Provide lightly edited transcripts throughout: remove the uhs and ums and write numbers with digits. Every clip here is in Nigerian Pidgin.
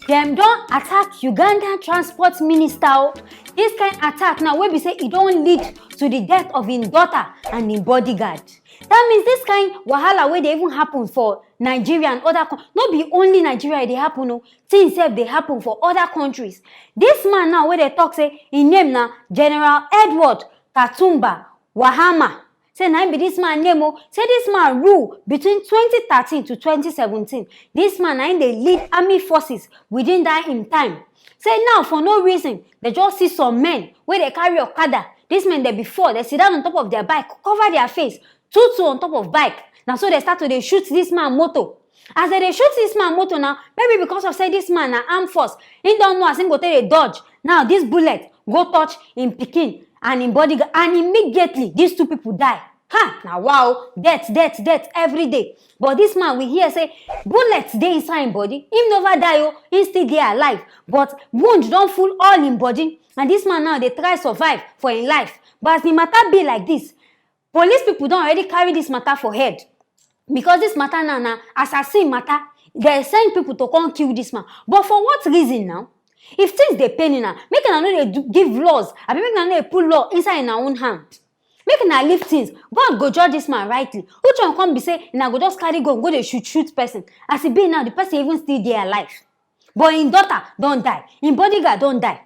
Them don't attack Ugandan transport minister. This kind of attack now, where we say it don't lead to the death of his daughter and his bodyguard. That means this kind of wahala where they even happen for Nigeria and other countries. Not be only Nigeria they happen, no. Things that they happen for other countries. This man now where they talk say his name now General Edward Katumba Wahama. Say now be this man name. Say this man rule between 2013 to 2017. This man now they lead army forces within that in time. Say now for no reason they just see some men where they carry Okada. This men they before they sit down on top of their bike, cover their face, two on top of bike. Now so they start to they shoot this man motor. As they shoot this man motor now, maybe because of say this man na armed force, he don't know as him go take a dodge. Now this bullet go touch in Pikin and in body, and immediately these two people die. Ha! Now wow, death every day. But this man we hear say bullets dey inside him body. Him never die, oh, he still dey alive. But wound don't full all in body. And this man now they try survive for his life. But as the matter be like this, police people don't already carry this matter for head. Because this matter now na assassin matter. They send people to come kill this man. But for what reason now? If things they pain now, make una know they give laws. I mean, make una know they put law inside in our own hand. Make una leave things. God go judge this man rightly. Which one come be say, na go just carry gun, go they shoot person. As it be now, the person even still there alive. But his daughter don't die. His bodyguard don't die.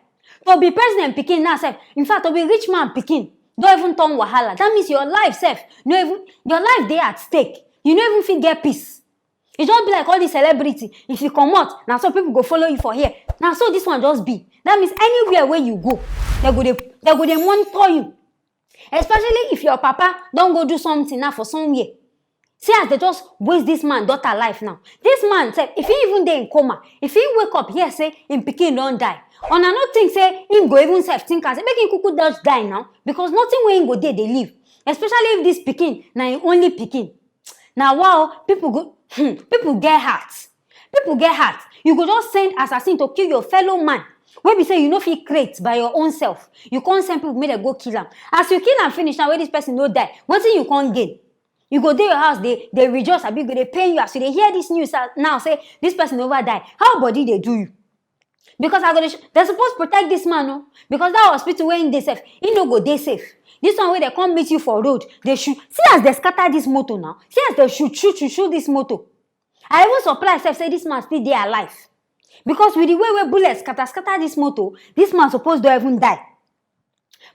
To be president Pikin now, self. In fact, to be rich man Pikin, don't even turn wahala. That means your life, self. No even your life there at stake. You don't even fit get peace. It just be like all the celebrity. If you come out, now some people go follow you for here. Now so this one just be. That means anywhere where you go, they go they monitor you. Especially if your papa don't go do something now for some year. See as they just waste this man daughter life now. This man said if he even dey in coma, if he wake up here say him Pikin don't die. On another thing say him go even self think as make him kuku just die now because nothing where him go dey they live. Especially if this Pikin na him only Pikin. Now wow, people get heart. People get heart. You go just send assassin to kill your fellow man. When we say you know if you create by your own self, you can't send people make them go kill him. As you kill and finish now, where this person no die, what thing you can't gain? You go to your house, they rejoice, they pay you. As you they hear this news now, say this person never die. How body they do you? Because they're supposed to protect this man, no? Because that hospital where they safe, he no go they safe. This one where they come meet you for road, they shoot. See as they scatter this motor now. See as they shoot this motor. I even surprised say this man still there alive. Because with the way bullets scatter this motor, this man supposed to even die.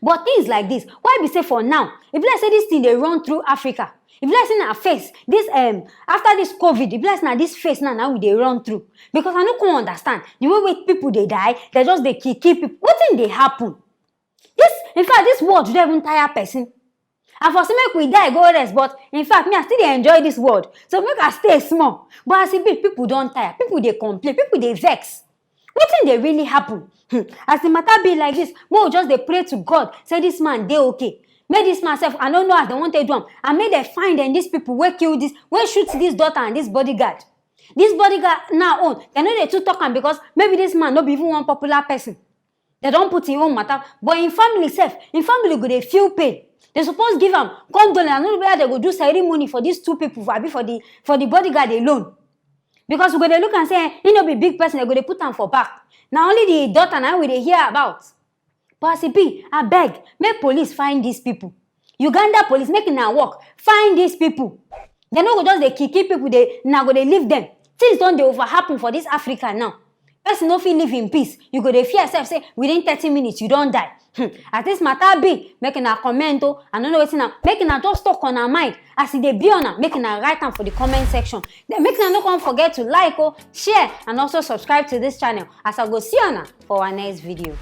But things like this, why be say for now? If let's say this thing they run through Africa, if let's say our face, this after this COVID, if let's now this face now they run through. Because I don't understand the way people they die, they just they kill people. What thing they happen? This, in fact, this world don't even tire person. And for some make we die go rest, but in fact, me I still enjoy this world. So make I stay small. But as it be, people don't tire, people they complain, people they vex. What thing they really happen? As the matter be like this, more just they pray to God, say this man they okay. Make this man self, I don't know how they want to do them. And make they find and these people where kill this, where shoot this daughter and this bodyguard. This bodyguard now on, they know they too talking because maybe this man not be even one popular person. They don't put in own matter, but in family self, in family go they feel pain. They suppose give them condolence. I don't know where they go do ceremony for these two people, for the bodyguard alone. Because we go they look and say, he no be big person, they go they put them for back. Now only the daughter now we they hear about. But I beg, make police find these people. Uganda police making their work. Find these people. They no go just they kill people, they now go they leave them. Things don't they over happen for this Africa now. Person no feel live in peace. You go they fear yourself, say within 30 minutes you don't die. At this matter be making a comment I don't know what's now making a just talk on our mind as they be on her making a write down for the comment section. Then making a not forget to like share and also subscribe to this channel as I go see you for our next video.